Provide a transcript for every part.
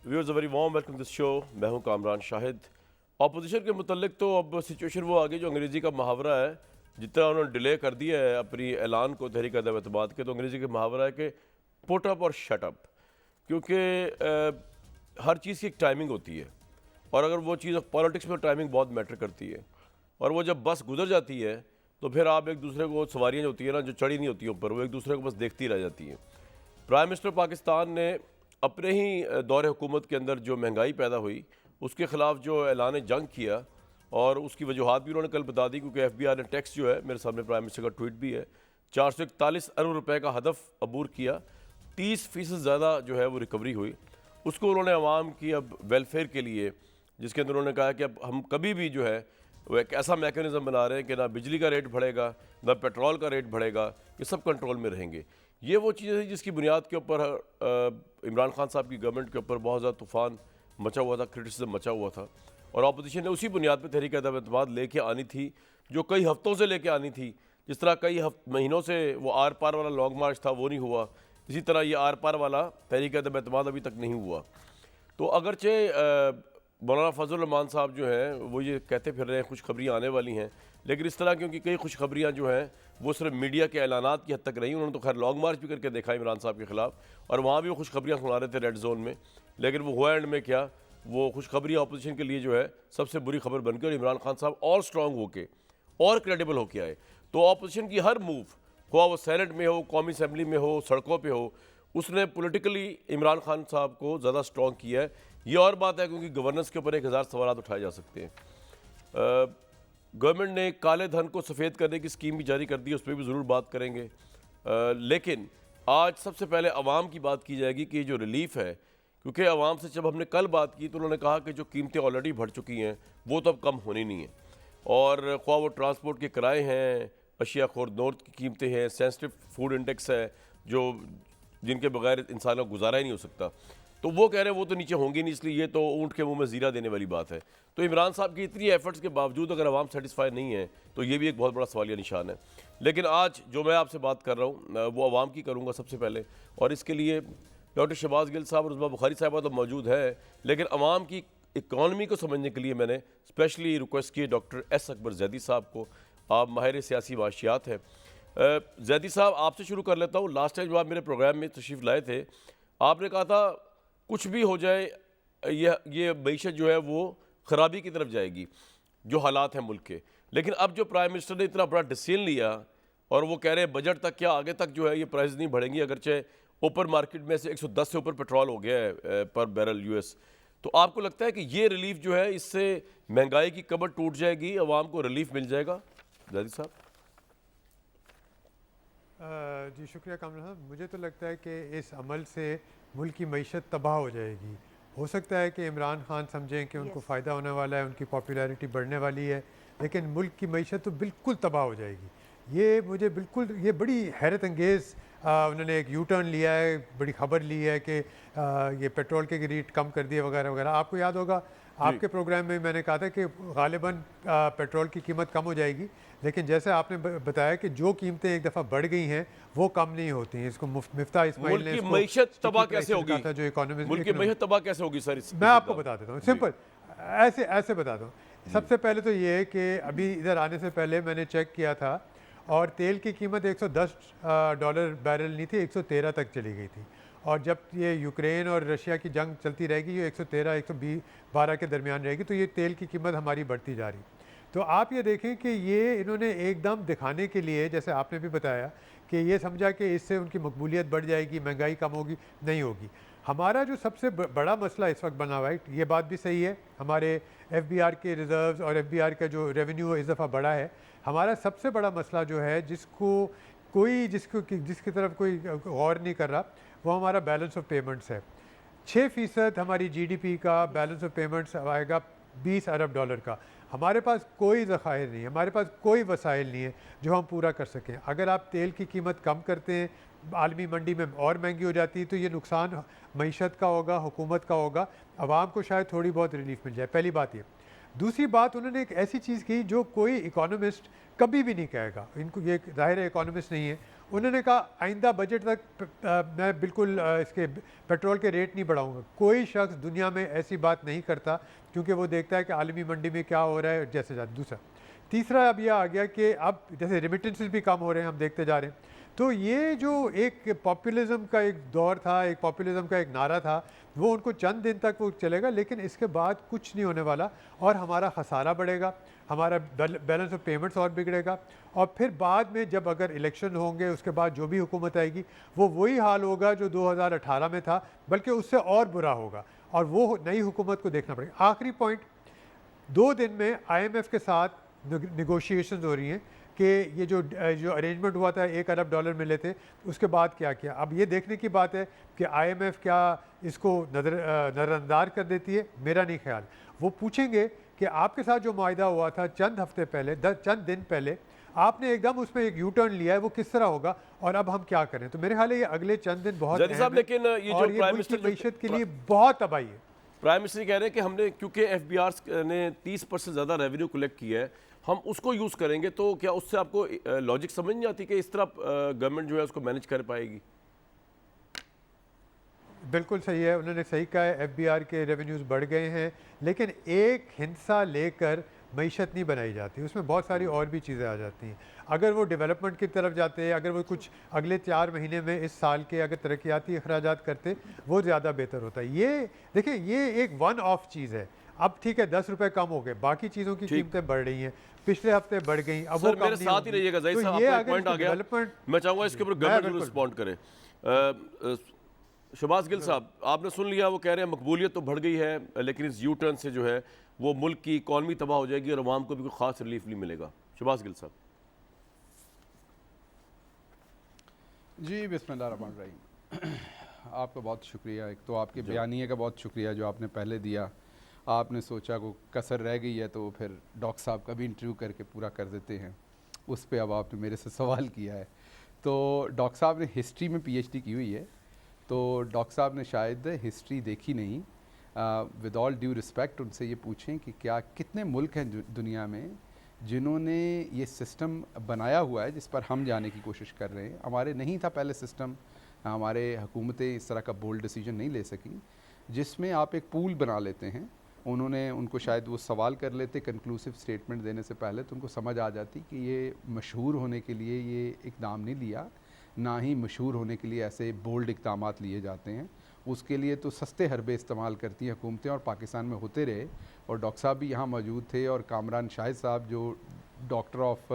Viewers, very warm welcome this show. मैं हूं Kamran Shahid. Opposition के मुतल्लिक तो अब सिचुएशन वो आ गई जो अंग्रेज़ी का मुहावरा है, जितना उन्होंने डिले कर दिया है अपनी ऐलान को तहरीक अदम एतमाद के, तो अंग्रेज़ी का मुहावरा है कि पुट अप और शट अप। क्योंकि हर चीज़ की एक टाइमिंग होती है, और अगर वो चीज़ पॉलिटिक्स में टाइमिंग बहुत मैटर करती है, और वो जब बस गुजर जाती है तो फिर आप एक दूसरे को, सवारियाँ जो होती है ना, जो चढ़ी नहीं होती ऊपर, वो एक दूसरे को बस देखती रह जाती हैं। प्राइम मिनिस्टर पाकिस्तान ने अपने ही दौरे हुकूमत के अंदर जो महंगाई पैदा हुई उसके ख़िलाफ़ जो ऐलान जंग किया, और उसकी वजूहत भी उन्होंने कल बता दी, क्योंकि FBI ने टैक्स जो है, मेरे सामने प्राइम मिनिस्टर का ट्वीट भी है, 441 अरब रुपए का हदफ अबूर किया। 30% ज़्यादा जो है वो रिकवरी हुई। उसको उन्होंने अवाम की अब वेलफेयर के लिए, जिसके अंदर उन्होंने कहा कि अब हम कभी भी जो है वो एक ऐसा मैकेनिज़्म बना रहे हैं कि ना बिजली का रेट बढ़ेगा, ना पेट्रोल का रेट बढ़ेगा, ये सब कंट्रोल में रहेंगे। ये वो चीज़ें थी जिसकी बुनियाद के ऊपर इमरान खान साहब की गवर्नमेंट के ऊपर बहुत ज़्यादा तूफ़ान मचा हुआ था, क्रिटिसिज्म मचा हुआ था, और अपोजिशन ने उसी बुनियाद पर तहरीक अदम एतमाद लेके आनी थी, जो कई हफ्तों से लेके आनी थी। जिस तरह कई महीनों से वो आर पार वाला लॉन्ग मार्च था, वो नहीं हुआ, इसी तरह ये आर पार वाला तहरीक अदम एतमाद अभी तक नहीं हुआ। तो अगरचे मौलाना फजल रहमान साहब जो हैं वो ये कहते फिर रहे हैं खुशखबरियाँ आने वाली हैं, लेकिन इस तरह क्योंकि कई खुशखबरियाँ जो हैं वो सिर्फ मीडिया के ऐलानात की हद तक रही। उन्होंने तो खैर लॉन्ग मार्च भी करके देखा इमरान साहब के ख़िलाफ़, और वहाँ भी वो खुशखबरियाँ सुना रहे थे रेड जोन में, लेकिन वो हुआ एंड में क्या, वो खुशखबरियाँ अपोजिशन के लिए जो है सबसे बुरी खबर बन गई, और इमरान खान साहब और स्ट्रॉन्ग होके और क्रेडिबल होके आए। तो अपोजिशन की हर मूव, हुआ वो सेनेट में हो, कौमी असम्बली में हो, सड़कों पर हो, उसने पॉलिटिकली इमरान खान साहब को ज़्यादा स्ट्रॉन्ग किया है। ये और बात है क्योंकि गवर्नेंस के ऊपर 1000 सवाल उठाए जा सकते हैं। गवर्नमेंट ने काले धन को सफ़ेद करने की स्कीम भी जारी कर दी है, उस पर भी ज़रूर बात करेंगे। लेकिन आज सबसे पहले अवाम की बात की जाएगी कि जो रिलीफ है, क्योंकि अवाम से जब हमने कल बात की तो उन्होंने कहा कि जो कीमतें ऑलरेडी बढ़ चुकी हैं वो तो अब कम होनी नहीं है, और ख्वाह वो ट्रांसपोर्ट के किराए हैं, अशिया खुर्द की कीमतें हैं, सेंसिटिव फूड इंडेक्स है, जो जिनके बगैर इंसान का गुजारा ही नहीं हो सकता, तो वो कह रहे हैं वो तो नीचे होंगे नहीं, इसलिए ये तो ऊँट के मुंह में ज़ीरा देने वाली बात है। तो इमरान साहब की इतनी एफर्ट्स के बावजूद अगर आवाम सेटिस्फाई नहीं है तो ये भी एक बहुत बड़ा सवालिया निशान है। लेकिन आज जो मैं आपसे बात कर रहा हूँ वो आवाम की करूँगा सबसे पहले, और इसके लिए डॉक्टर शहबाज गिल साहब और उस्मा बुखारी साहबा तो मौजूद है, लेकिन आवाम की इकॉनमी को समझने के लिए मैंने स्पेशली रिक्वेस्ट की डॉक्टर एस अकबर जैदी साहब को। आप माहिर सियासी माशियात हैं। जैदी साहब, आपसे शुरू कर लेता हूँ। लास्ट टाइम जब आप मेरे प्रोग्राम में तशरीफ़ लाए थे, आपने कहा था कुछ भी हो जाए ये मईशत जो है वो ख़राबी की तरफ जाएगी, जो हालात हैं मुल्क के। लेकिन अब जो प्राइम मिनिस्टर ने इतना बड़ा डिसीजन लिया, और वो कह रहे हैं बजट तक क्या आगे तक जो है ये प्राइस नहीं बढ़ेंगी, अगरचे ओपन मार्केट में से 110 से ऊपर पेट्रोल हो गया है पर बैरल US। तो आपको लगता है कि ये रिलीफ जो है, इससे महंगाई की कमर टूट जाएगी, आवाम को रिलीफ मिल जाएगा? जैदी साहब। जी शुक्रिया कामरान साहब। मुझे तो लगता है कि इस अमल से मुल्क की मईशत तबाह हो जाएगी। हो सकता है कि इमरान खान समझें कि उनको फ़ायदा होने वाला है, उनकी पॉपुलैरिटी बढ़ने वाली है, लेकिन मुल्क की मईशत तो बिल्कुल तबाह हो जाएगी। ये मुझे बिल्कुल, ये बड़ी हैरत अंगेज़ उन्होंने एक यू टर्न लिया है, बड़ी खबर ली है कि ये पेट्रोल के रेट कम कर दिए वगैरह वगैरह। आपको याद होगा आपके प्रोग्राम में मैंने कहा था कि गालिबन पेट्रोल की कीमत कम हो जाएगी, लेकिन जैसे आपने बताया कि जो कीमतें एक दफ़ा बढ़ गई हैं वो कम नहीं होती हैं। इसको मिफ्ता इस्माइल ने इसको मईशत तबाह कैसे होगी था, जो इकोनॉमिस्ट, मुल्क की मईशत तबाह कैसे होगी सर? मैं आपको बता देता हूँ सिंपल, ऐसे ऐसे बताता हूँ। सबसे पहले तो ये है कि अभी इधर आने से पहले मैंने चेक किया था, और तेल की कीमत $110 बैरल नहीं थी, 113 तक चली गई थी। और जब ये यूक्रेन और रशिया की जंग चलती रहेगी, ये 113 112 के दरमियान रहेगी, तो ये तेल की कीमत हमारी बढ़ती जा रही। तो आप ये देखें कि ये इन्होंने एकदम दिखाने के लिए, जैसे आपने भी बताया कि ये समझा कि इससे उनकी मकबूलियत बढ़ जाएगी, महंगाई कम होगी, नहीं होगी। हमारा जो सबसे बड़ा मसला इस वक्त बना हुआ है, ये बात भी सही है, हमारे FBR के रिज़र्व्स और FBR का जो रेवेन्यू इस दफ़ा बढ़ा है। हमारा सबसे बड़ा मसला जो है, जिसकी तरफ कोई गौर नहीं कर रहा, वो हमारा बैलेंस ऑफ पेमेंट्स है। 6% हमारी GDP का बैलेंस ऑफ पेमेंट्स आएगा $20 अरब का। हमारे पास कोई ज़खायर नहीं है, हमारे पास कोई वसाइल नहीं है जो हम पूरा कर सकें। अगर आप तेल की कीमत कम करते हैं, आलमी मंडी में और महंगी हो जाती है, तो ये नुकसान मईशत का होगा, हुकूमत का होगा, आवाम को शायद थोड़ी बहुत रिलीफ मिल जाए। पहली बात ये। दूसरी बात, उन्होंने एक ऐसी चीज़ की जो कोई इकोनॉमिस्ट कभी भी नहीं कहेगा। इनको, ये ज़ाहिर है इकोनॉमिस्ट नहीं है, उन्होंने कहा आइंदा बजट तक मैं बिल्कुल इसके पेट्रोल के रेट नहीं बढ़ाऊंगा। कोई शख्स दुनिया में ऐसी बात नहीं करता, क्योंकि वो देखता है कि आलमी मंडी में क्या हो रहा है जैसे जैसे। दूसरा तीसरा अब यह आ गया कि अब जैसे रेमिटेंसेस भी कम हो रहे हैं, हम देखते जा रहे हैं। तो ये जो एक पॉपुलिज्म का एक दौर था, एक पॉपुलिज्म का एक नारा था, वो उनको चंद दिन तक वो चलेगा, लेकिन इसके बाद कुछ नहीं होने वाला और हमारा खसारा बढ़ेगा, हमारा बैलेंस ऑफ पेमेंट्स और बिगड़ेगा। और फिर बाद में जब अगर इलेक्शन होंगे, उसके बाद जो भी हुकूमत आएगी वो वही हाल होगा जो 2018 में था, बल्कि उससे और बुरा होगा, और वो नई हुकूमत को देखना पड़ेगा। आखिरी पॉइंट, 2 दिन में IMF के साथ निगोशिएशंस हो रही हैं कि ये जो अरेंजमेंट हुआ था $1 अरब मिले थे, उसके बाद क्या किया। अब ये देखने की बात है कि IMF क्या इसको नज़रअंदाज कर देती है। मेरा नहीं ख्याल। वो पूछेंगे कि आपके साथ जो मुआहदा हुआ था चंद हफ्ते पहले, चंद दिन पहले, आपने एकदम उसमें एक यू टर्न लिया है, वो किस तरह होगा और अब हम क्या करें। तो मेरे ख्याल है ये अगले चंद दिन बहुत जरी साहब, लेकिन ये जो प्राइम मिनिस्टर मीशत के लिए बहुत तबाही है। प्राइम मिनिस्टर कह रहे हैं कि हमने, क्योंकि FBR ने 30% ज़्यादा रेवेन्यू कलेक्ट किया है, हम उसको यूज़ करेंगे। तो क्या उससे आपको लॉजिक समझ नहीं आती कि इस तरह गवर्नमेंट जो है उसको मैनेज कर पाएगी? बिल्कुल सही है, उन्होंने सही कहा है, FBR के रेवेन्यूज़ बढ़ गए हैं, लेकिन एक हिस्सा लेकर मईशत नहीं बनाई जाती, उसमें बहुत सारी और भी चीज़ें आ जाती हैं। अगर वो डेवलपमेंट की तरफ जाते हैं, अगर वो कुछ अगले 4 महीने में इस साल के अगर तरक्याती अखराजात करते, वो ज़्यादा बेहतर होता है। ये देखिए, ये एक वन ऑफ चीज़ है। अब ठीक है, 10 रुपए कम हो गए, बाकी चीज़ों की कीमतें बढ़ रही हैं, पिछले हफ्ते बढ़ गई, अब वो मेरे साथ ही रहिएगा। ज़हीर साहब, आपका एक पॉइंट आ गया, मैं चाहूँगा इसके ऊपर गवर्नमेंट रिस्पॉन्ड करे। शहबाज गिल साहब, आपने सुन लिया, वो कह रहे हैं मकबूलियत तो बढ़ गई है, लेकिन इस यू टर्न से जो है वो मुल्क की इकॉनमी तबाह हो जाएगी और अवाम को भी कोई ख़ास रिलीफ नहीं मिलेगा। शहबाज गिल साहब। जी बिस्मिल्लाहिर्रहमानिर्रहीम। आपका बहुत शुक्रिया। एक तो आपके बयानिए का बहुत शुक्रिया जो आपने पहले दिया। आपने सोचा को कसर रह गई है तो फिर डॉक्टर साहब का भी इंटरव्यू करके पूरा कर देते हैं, उस पर अब आपने मेरे से सवाल किया है। तो डॉक्टर साहब ने हिस्ट्री में PhD की हुई है, तो डॉक्टर साहब ने शायद हिस्ट्री देखी नहीं। विद ऑल ड्यू रिस्पेक्ट उनसे ये पूछें कि क्या कितने मुल्क हैं दुनिया में जिन्होंने ये सिस्टम बनाया हुआ है जिस पर हम जाने की कोशिश कर रहे हैं। हमारे नहीं था पहले सिस्टम, हमारे हुकूमतें इस तरह का बोल्ड डिसीजन नहीं ले सकी, जिसमें आप एक पूल बना लेते हैं। उन्होंने उनको शायद वो सवाल कर लेते कंक्लूसिव स्टेटमेंट देने से पहले, तो उनको समझ आ जाती कि ये मशहूर होने के लिए ये इकदाम नहीं लिया, ना ही मशहूर होने के लिए ऐसे बोल्ड इकदाम लिए जाते हैं। उसके लिए तो सस्ते हरबे इस्तेमाल करती हैं हुकूमतें, और पाकिस्तान में होते रहे। और डॉक्टर साहब भी यहाँ मौजूद थे, और कामरान शाहिद साहब जो डॉक्टर ऑफ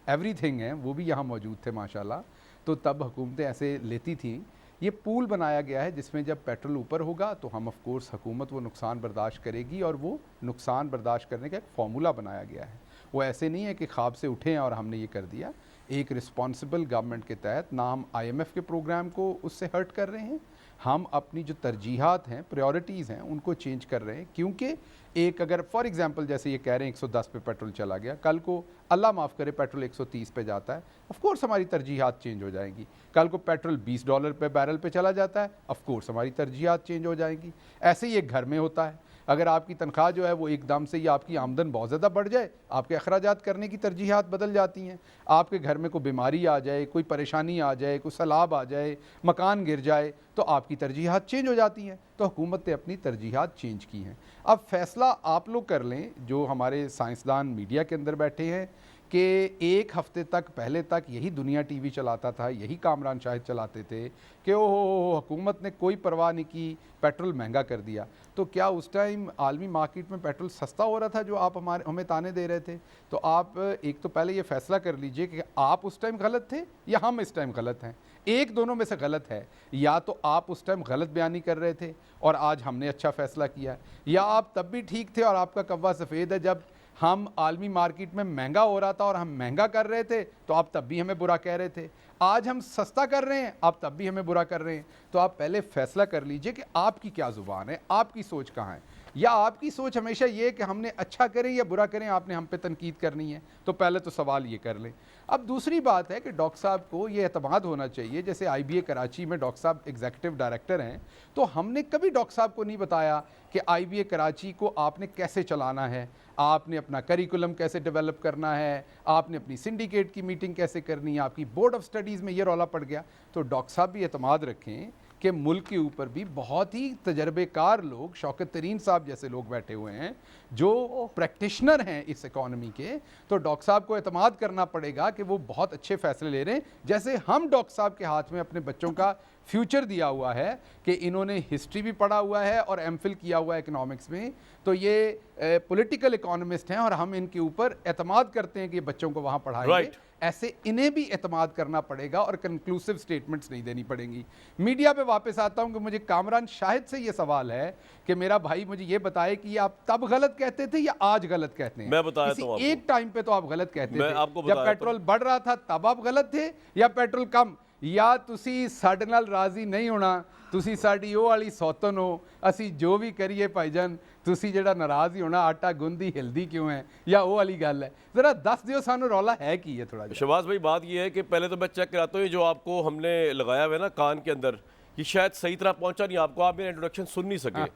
एवरीथिंग हैं वो भी यहाँ मौजूद थे माशाल्लाह। तो तब हुकूमतें ऐसे लेती थीं। ये पूल बनाया गया है जिसमें जब पेट्रोल ऊपर होगा तो हम ऑफ कोर्स हुकूमत वो नुकसान बर्दाश्त करेगी, और वो नुकसान बर्दाश्त करने का एक फार्मूला बनाया गया है। वो ऐसे नहीं है कि ख्वाब से उठे हैं और हमने ये कर दिया। एक रिस्पॉन्सिबल गवर्नमेंट के तहत ना हम IMF के प्रोग्राम को उससे हर्ट कर रहे हैं, हम अपनी जो तरजीहात हैं, प्रायोरिटीज़ हैं, उनको चेंज कर रहे हैं। क्योंकि एक अगर फॉर एग्जांपल जैसे ये कह रहे हैं 110 पे पेट्रोल चला गया, कल को अल्लाह माफ़ करे पेट्रोल 130 पे जाता है, ऑफ कोर्स हमारी तरजीहात चेंज हो जाएंगी। कल को पेट्रोल $20 पे बैरल पे चला जाता है, ऑफ कोर्स हमारी तरजीहात चेंज हो जाएंगी। ऐसे ही एक घर में होता है, अगर आपकी तनख्वाह जो है वो एकदम से ही आपकी आमदन बहुत ज़्यादा बढ़ जाए, आपके अखराजात करने की तरजीहात बदल जाती हैं। आपके घर में कोई बीमारी आ जाए, कोई परेशानी आ जाए, कोई सैलाब आ जाए, मकान गिर जाए, तो आपकी तरजीहात चेंज हो जाती हैं। तो हुकूमत ने अपनी तरजीहात चेंज की हैं। अब फ़ैसला आप लोग कर लें, जो हमारे साइंसदान मीडिया के अंदर बैठे हैं, कि एक हफ़्ते तक पहले तक यही दुनिया TV चलाता था, यही कामरान शाहिद चलाते थे कि ओहो हुकूमत ने कोई परवाह नहीं की, पेट्रोल महंगा कर दिया। तो क्या उस टाइम आलमी मार्केट में पेट्रोल सस्ता हो रहा था जो आप हमें ताने दे रहे थे? तो आप एक तो पहले ये फ़ैसला कर लीजिए कि आप उस टाइम गलत थे या हम इस टाइम गलत हैं। एक दोनों में से गलत है। या तो आप उस टाइम गलत बयानी कर रहे थे और आज हमने अच्छा फ़ैसला किया, या आप तब भी ठीक थे और आपका कव्वा सफ़ेद है। जब हम आलमी मार्केट में महंगा हो रहा था और हम महंगा कर रहे थे तो आप तब भी हमें बुरा कह रहे थे। आज हम सस्ता कर रहे हैं, आप तब भी हमें बुरा कर रहे हैं। तो आप पहले फ़ैसला कर लीजिए कि आपकी क्या ज़ुबान है, आपकी सोच कहाँ है। या आपकी सोच हमेशा ये कि हमने अच्छा करें या बुरा करें, आपने हम पे तनकीद करनी है? तो पहले तो सवाल ये कर लें। अब दूसरी बात है कि डॉक्टर साहब को ये एतमाद होना चाहिए, जैसे IBA कराची में डॉक्टर साहब एग्जीक्यूटिव डायरेक्टर हैं, तो हमने कभी डॉक्टर साहब को नहीं बताया कि IBA कराची को आपने कैसे चलाना है, आपने अपना करिकुलम कैसे डेवलप करना है, आपने अपनी सिंडिकेट की मीटिंग कैसे करनी है, आपकी बोर्ड ऑफ स्टडीज़ में ये रौला पड़ गया। तो डॉक्टर साहब भी एतमाद रखें कि मुल्क के ऊपर भी बहुत ही तजर्बेकार लोग, शौकत तरीन साहब जैसे लोग बैठे हुए हैं जो प्रैक्टिशनर हैं इस इकॉनमी के, तो डॉक्टर साहब को एतमाद करना पड़ेगा कि वो बहुत अच्छे फैसले ले रहे हैं। जैसे हम डॉक्टर साहब के हाथ में अपने बच्चों का फ्यूचर दिया हुआ है कि इन्होंने हिस्ट्री भी पढ़ा हुआ है और MPhil किया हुआ है इकोनॉमिक्स में, तो ये पॉलिटिकल इकोनॉमिस्ट हैं और हम इनके ऊपर एतमाद करते हैं कि ये बच्चों को वहाँ पढ़ाएंगे। Right. ऐसे इन्हें भी एतमाद करना पड़ेगा और कंक्लूसिव स्टेटमेंट्स नहीं देनी पड़ेंगी। मीडिया पे वापस आता हूं कि मुझे कामरान शाहिद से ये सवाल है कि मेरा भाई मुझे ये बताए कि ये आप तब गलत कहते थे या आज गलत कहते हैं? मैं बताया किसी तो आपको। एक टाइम पे तो आप गलत कहते मैं थे, आपको जब बताया तो। पेट्रोल बढ़ रहा था तब आप गलत थे, या पेट्रोल कम, या तुसी साडे नाल राजी नहीं होना, तुसी साडी ਉਹ ਵਾਲੀ ਸੌਤਨ ਹੋ, ਅਸੀਂ ਜੋ ਵੀ ਕਰੀਏ ਭਾਈਜਾਨ ਤੁਸੀਂ ਜਿਹੜਾ ਨਾਰਾਜ਼ ਹੀ ਹੋਣਾ, ਆਟਾ ਗੁੰਦੀ ਹਿਲਦੀ ਕਿਉਂ ਹੈ, या वो वाली गल है? जरा दस दियो सानू रौला है की है थोड़ा? शहबाज भाई बात ये है कि पहले तो मैं चेक कराता हूँ, जो आपको हमने लगाया हुआ है ना कान के अंदर, ये शायद सही तरह पहुंचा नहीं आपको, आप मेरा इंट्रोडक्शन सुन नहीं सके।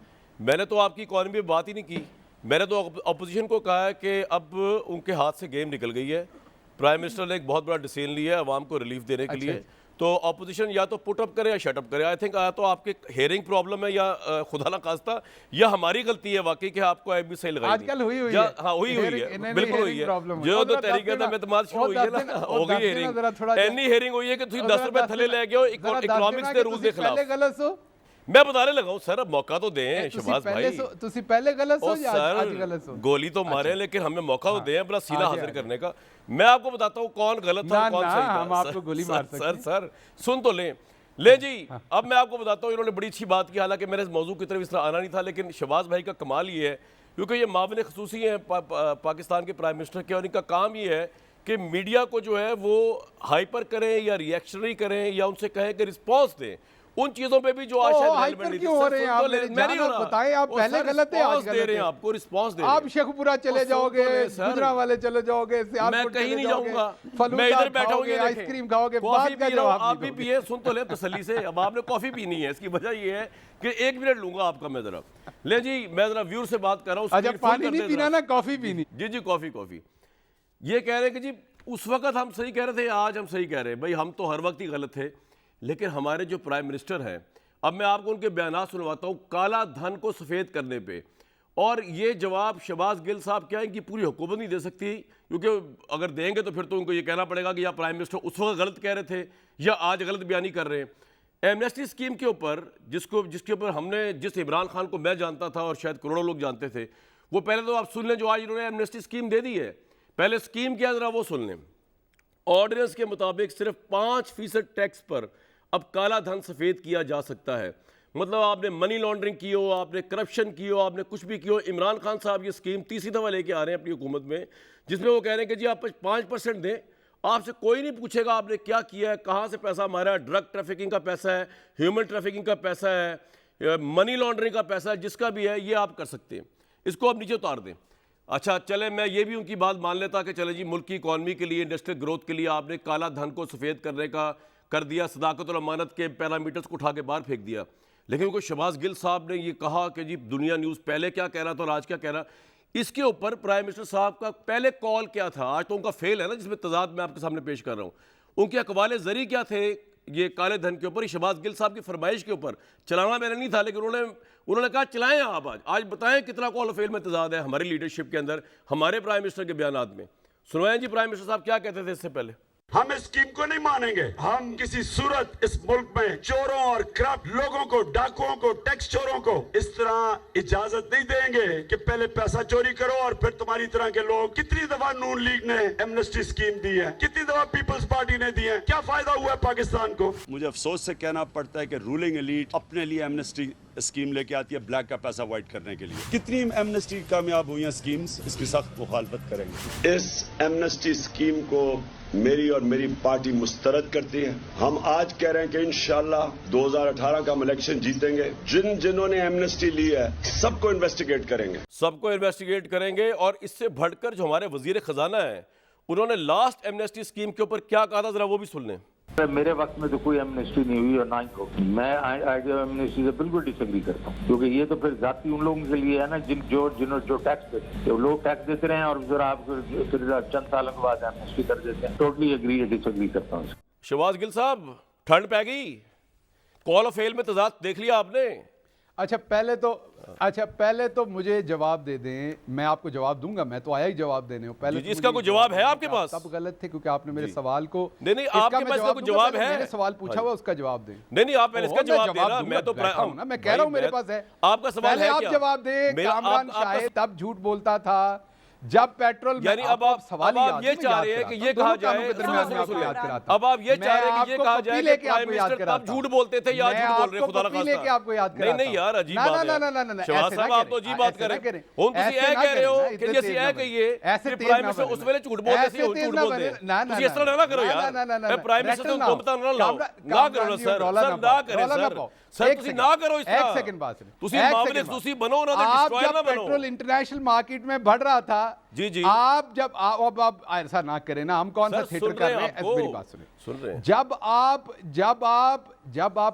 मैंने तो आपकी इकॉनमी में बात ही नहीं की, मैंने तो अपोजिशन को कहा है कि अब उनके हाथ से गेम निकल गई है, प्राइम मिनिस्टर ने एक बहुत बड़ा डिसीजन लिया है अवाम को रिलीफ देने के लिए, तो अपोजिशन या तो पुट अप करे या शट अप करे। आई थिंक तो आपके हेयरिंग प्रॉब्लम है या खुदा ना खास्ता या हमारी गलती है वाकई कि आपको ऐप भी सही लगाई आजकल हुई है। हाँ हुई है, बिल्कुल हुई है। जो तो तरीके था मैं शुरू हुई है ना, हो गई हेयरिंग, एनी हेयरिंग हुई है कि तुम 10 रुपए थले ले गए इकोनॉमिक्स के रूल के खिलाफ। गलत हो, मैं बताने लगा हूं सर, अब मौका तो दें शहबाज भाई। तुसी पहले गलत हो या आज सर गलत हो? गोली तो मारे लेकिन हमें मौका तो दें अपना सीना हाजिर करने का। मैं आपको बताता हूं कौन गलत था कौन सही था। हम आपको गोली मार सकते हैं। सर सुन तो ले जी। अब मैं आपको बताता हूं, इन्होंने बड़ी अच्छी बात की, हालांकि मेरे इस मौजू की तरफ इस तरह आना नहीं था, लेकिन शहबाज भाई का कमाल ये है क्योंकि ये माविन खसूसी हैं पाकिस्तान के प्राइम मिनिस्टर के, और इनका काम ये है कि मीडिया को जो है वो हाइपर करें या रिएक्शनरी करें या उनसे कहें कि रिस्पॉन्स दें उन चीजों पे भी जो आज हाइपर क्यों हो रहे हैं आप? बताएं, आप पहले गलत है, आज दे रहे हैं आपको रिस्पांस दे रहे हैं। आप शेखपुरा चले जाओगे, गुजरा वाले चले जाओगे, मैं कहीं नहीं जाऊंगा, मैं इधर बैठा हूँ, आइसक्रीम खाओगे, कॉफी पी रहा हूँ, आप भी पिए, सुन तो ले तसल्ली से। अब आपने कॉफी पीनी है, इसकी वजह ये है कि 1 मिनट लूंगा आपका मैं जरा। ले जी, मैं जरा व्यूअर से बात कर रहा हूँ। अच्छा, पानी नहीं पीना ना, कॉफी पीनी? जी कॉफी। ये कह रहे हैं कि जी उस वक्त हम सही कह रहे थे, आज हम सही कह रहे हैं। भाई हम तो हर वक्त ही गलत थे, लेकिन हमारे जो प्राइम मिनिस्टर हैं, अब मैं आपको उनके बयानात सुनवाता हूँ काला धन को सफ़ेद करने पे, और ये जवाब शहबाज गिल साहब क्या है कि पूरी हुकूमत नहीं दे सकती, क्योंकि अगर देंगे तो फिर तो उनको ये कहना पड़ेगा कि या प्राइम मिनिस्टर उस वक्त गलत कह रहे थे या आज गलत बयानी कर रहे हैं। एमनेस्टी स्कीम के ऊपर जिसके ऊपर हमने, जिस इमरान खान को मैं जानता था और शायद करोड़ों लोग जानते थे, वो पहले तो आप सुन लें जो आज इन्होंने एमनेस्टी स्कीम दे दी है। पहले स्कीम क्या ज़रा वो सुन लें। ऑर्डिनेंस के मुताबिक सिर्फ 5% टैक्स पर अब काला धन सफ़ेद किया जा सकता है। मतलब आपने मनी लॉन्ड्रिंग की हो, आपने करप्शन की हो, आपने कुछ भी की हो। इमरान खान साहब ये स्कीम तीसरी दफ़ा लेके आ रहे हैं अपनी हुकूमत में, जिसमें वो कह रहे हैं कि जी आप 5% दें, आपसे कोई नहीं पूछेगा आपने क्या किया है, कहाँ से पैसा हमारा, ड्रग ट्रैफिकिंग का पैसा है, ह्यूमन ट्रैफिकिंग का पैसा है, मनी लॉन्ड्रिंग का पैसा है, जिसका भी है ये आप कर सकते हैं, इसको आप नीचे उतार दें। अच्छा चले, मैं ये भी उनकी बात मान लेता कि चले जी मुल्क की इकॉनमी के लिए, इंडस्ट्रियल ग्रोथ के लिए आपने काला धन को सफ़ेद करने का कर दिया, सदाकत और अमानत के पैरामीटर्स को उठा के बाहर फेंक दिया। लेकिन उनको शहबाज गिल साहब ने ये कहा कि जी दुनिया न्यूज़ पहले क्या कह रहा था और आज क्या कह रहा, इसके ऊपर प्राइम मिनिस्टर साहब का पहले कॉल क्या था, आज तो उनका फेल है ना, जिसमें तजाद मैं आपके सामने पेश कर रहा हूँ। उनके अकवाले ज़री क्या थे ये काले धन के ऊपर, शहबाज गिल साहब की फरमाइश के ऊपर। चलाना मैंने नहीं था, लेकिन उन्होंने कहा चलाएं आप, आज बताएं कितना कॉल फेल में तजाद है हमारी लीडरशिप के अंदर, हमारे प्राइम मिनिस्टर के बयानात में। सुनवाएं जी प्राइम मिनिस्टर साहब क्या कहते थे इससे पहले। हम इस स्कीम को नहीं मानेंगे। हम किसी सूरत इस मुल्क में चोरों और करप्ट लोगों को, डाकुओं को, टैक्स चोरों को इस तरह इजाजत नहीं देंगे कि पहले पैसा चोरी करो और फिर तुम्हारी तरह के लोग। कितनी दफा नून लीग ने एमनेस्टी स्कीम दी है, कितनी दफा पीपल्स पार्टी ने दी है, क्या फायदा हुआ है पाकिस्तान को? मुझे अफसोस से कहना पड़ता है कि रूलिंग एलीट अपने लिए एमनेस्टी स्कीम लेके आती है ब्लैक का पैसा व्हाइट करने के लिए। कितनी एमनेस्टी कामयाब हुई हैं स्कीम्स, इसकी सख्त मुखालफत करेंगे। इस एमनेस्टी स्कीम को मेरी और मेरी पार्टी मुस्तरद करती है। हम आज कह रहे हैं कि इंशाल्लाह 2018 का हम इलेक्शन जीतेंगे। जिन्होंने एमनेस्टी ली है सबको इन्वेस्टिगेट करेंगे, सबको इन्वेस्टिगेट करेंगे। और इससे बढ़कर जो हमारे वजीर खजाना है, उन्होंने लास्ट एमनेस्टी स्कीम के ऊपर क्या कहा था, जरा वो भी सुन लें। मेरे वक्त में तो कोई एमनेस्टी नहीं हुई और ना ही होगी। मैं आइडिया एमनेस्टी से बिल्कुल डिसएग्री करता हूँ, क्योंकि ये तो फिर जाती उन लोगों के लिए है ना जिन्होंने जो टैक्स देते हैं, लोग टैक्स देते रहे और फिर आप फिर चंद सालों के बाद एमनेस्टी कर देते हैं। टोटली एग्री डिसएग्री करता हूँ। शहबाज गिल साहब, ठंड पै गई, कॉल ऑफ फेल में तजाद देख लिया आपने। अच्छा पहले तो मुझे जवाब दे दें, मैं आपको जवाब दूंगा, मैं तो आया ही जवाब देने हूं। पहले जी, इसका कोई जवाब है आपके पास? सब गलत थे क्योंकि आपने मेरे सवाल को नहीं आपके पास कोई जवाब है? मैंने सवाल पूछा हुआ उसका जवाब दें। नहीं आप पहले इसका जवाब देना। मैं तो हूं ना, मैं कह रहा हूं मेरे पास है। आपका सवाल है आप जवाब दें। कामरान शाहिद तब झूठ बोलता था जब पेट्रोल, यानी अब आप सवाल ये चाह रहे हैं कि ये कहा जाए, अब आप ये चाह रहे हैं कि ये कहा जाए कि प्राइम मिनिस्टर तब झूठ बोलते थे या झूठ बोल रहे, खुदा ना खास्ता। आपको याद कराता नहीं यार, अजीब बात है शहबाज साहब, आप तो अजीब बात कर रहे हैं। हम ਤੁਸੀਂ ਇਹ कह रहे हो कि जैसे ਇਹ कहिए कि प्राइम मिनिस्टर उस वेले झूठ बोलते थे, झूठ बोलते हैं। ਤੁਸੀਂ ਇਸ तरह ना करो यार, प्राइम मिनिस्टर को गुमता ना लाओ, ना करो ना सर, ना करें सर, ਤੁਸੀਂ ना करो इस तरह। एक सेकंड बात सुनिए, ਤੁਸੀਂ मामले ਤੁਸੀਂ बनो ना, डिस्ट्रॉयर ना बनो। पेट्रोल इंटरनेशनल मार्केट में बढ़ रहा था जी आप जब आप ऐसा ना करें ना, हम कौन सा थिएटर कर रहे हैं, मेरी बात सुन रहे हैं। जब आप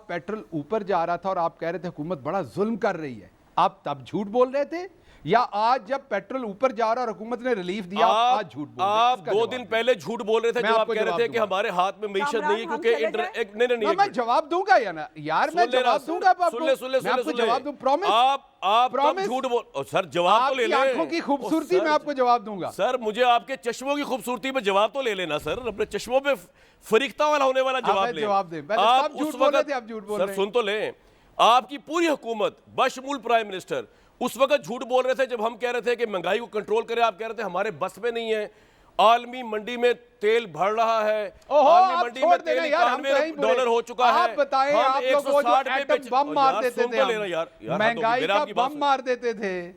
पेट्रोल ऊपर जा रहा था और आप कह रहे थे हुकूमत बड़ा जुल्म कर रही है, आप तब झूठ बोल रहे थे, या आज जब पेट्रोल ऊपर जा रहा और हुकूमत ने रिलीफ दिया आज झूठ बोल रहे हैं? आप 2 दिन पहले झूठ बोल रहे थे जब आप कह रहे थे कि हमारे हाथ में मईशत नहीं है क्योंकि नहीं मैं जवाब दूंगा या ना यार, मैं जवाब दूंगा आपको, मैं आपको जवाब दूं, प्रॉमिस। आप झूठ बोल सर, जवाब तो ले लें। आंखों की खूबसूरती में आपको जवाब दूंगा सर, मुझे आपके चश्मों की खूबसूरती में जवाब तो ले लेना सर, अपने चश्मों पे फरीकता वाला होने वाला जवाब ले। जवाब दें, आप झूठ बोल रहे थे, आप झूठ बोल रहे हैं। हैं। सुन तो लें, आपकी पूरी हुकूमत बशमूल प्राइम मिनिस्टर उस वक्त झूठ बोल रहे थे जब हम कह रहे थे कि महंगाई को कंट्रोल करें। आप कह रहे थे हमारे बस में नहीं है, आलमी मंडी में तेल बढ़ रहा है, आलमी मंडी में तेल $91 हो चुका है। आप बताएं, आप लोग वो जो एटम बम मार देते थे, महंगाई का बम मार देते थे।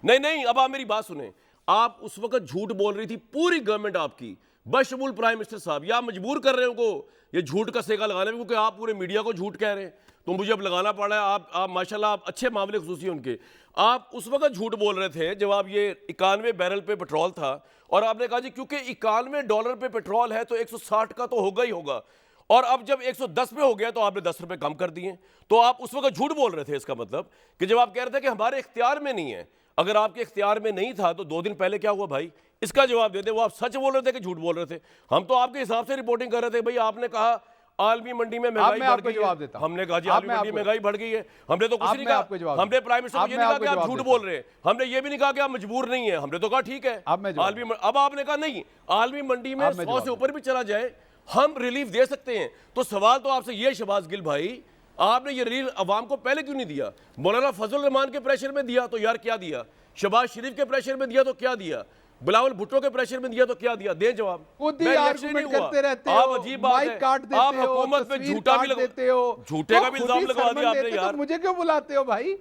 नहीं, अब आप मेरी बात सुने। आप उस वक्त झूठ बोल रही थी पूरी गवर्नमेंट आपकी, बशमूल प्राइम मिनिस्टर साहब, या मजबूर कर रहे हो को ये झूठ का सेका लगाने में, क्योंकि आप पूरे मीडिया को झूठ कह रहे हैं तो मुझे अब लगाना पड़ रहा है। आप माशाल्लाह, आप अच्छे मामले खुसूसी उनके। आप उस वक्त झूठ बोल रहे थे जब आप ये 91 बैरल पे पेट्रोल था और आपने कहा जी क्योंकि $91 पे पेट्रोल है तो 160 का तो होगा ही होगा, और अब जब 110 पे हो गया तो आपने 10 रुपए कम कर दिए। तो आप उस वक्त झूठ बोल रहे थे। इसका मतलब कि जब आप कह रहे थे कि हमारे इख्तियार में नहीं है, अगर आपके इख्तियार में नहीं था तो 2 दिन पहले क्या हुआ भाई, इसका जवाब दे दे। वो आप सच बोल रहे थे कि झूठ बोल रहे थे? हम तो आपके हिसाब से रिपोर्टिंग कर रहे थे। भाई आपने कहा आलमी मंडी में महंगाई बढ़ गई है, हमने कहा जी आलमी मंडी में महंगाई बढ़ गई है। हमने तो कुछ नहीं कहा, हमने प्राइम मिनिस्टर को ये नहीं कहा कि आप झूठ बोल रहे हैं, हमने ये भी नहीं कहा कि आप मजबूर नहीं है, हमने तो कहा ठीक है आलमी। अब आपने कहा नहीं, आलमी मंडी में 100 से ऊपर भी चला जाए हम रिलीफ दे सकते हैं। तो सवाल तो आपसे ये शहबाज गिल भाई, आपने ये रिलीफ अवाम को पहले क्यों नहीं दिया? मौलाना फजल रहमान के प्रेशर में दिया तो यार क्या दिया, शहबाज शरीफ के प्रेशर में दिया तो क्या दिया, बिलावल भुट्टो के प्रेशर में दिया तो क्या दिया? दे जवाब। खुद ही आर्गुमेंट करते रहते हो, आप अजीब बात है, आप हुकूमत पे झूठा भी देते हो, झूठे का भी इल्जाम लगवा दिया आपने यार। मुझे क्यों बुलाते हो भाई?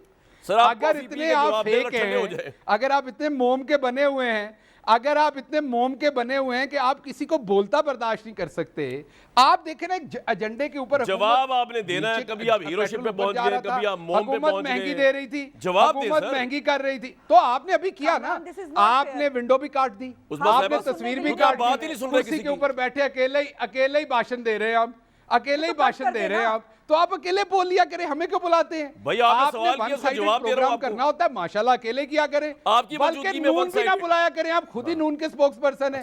सर अगर इतने आप फेक हैं, अगर आप इतने मोम के बने हुए हैं, अगर आप इतने मोम के बने हुए हैं कि आप किसी को बोलता बर्दाश्त नहीं कर सकते, आप देखें ना एजेंडे के ऊपर जवाब आपने देना है। कभी आप हीरोशिप पे पहुंच गए, कभी आप मोम पे पहुंच गए, महंगी दे रही थी, जवाब हुकूमत महंगी कर रही थी, तो आपने अभी किया ना, आपने विंडो भी काट दी, आपने तस्वीर भी काट दी, कुर्सी के ऊपर बैठे अकेले ही भाषण दे रहे हैं, हम अकेले ही भाषण दे रहे हैं आप, तो आप अकेले बोल लिया करें, हमें क्यों बुलाते हैं? भाई आपने सवाल किया, उसका जवाब दे रहा हूं। करना होता है माशाल्लाह, अकेले किया करें, आपकी मौजूदगी में नून भी ना बुलाया करें। आप खुद ही नून के स्पोक्स पर्सन है।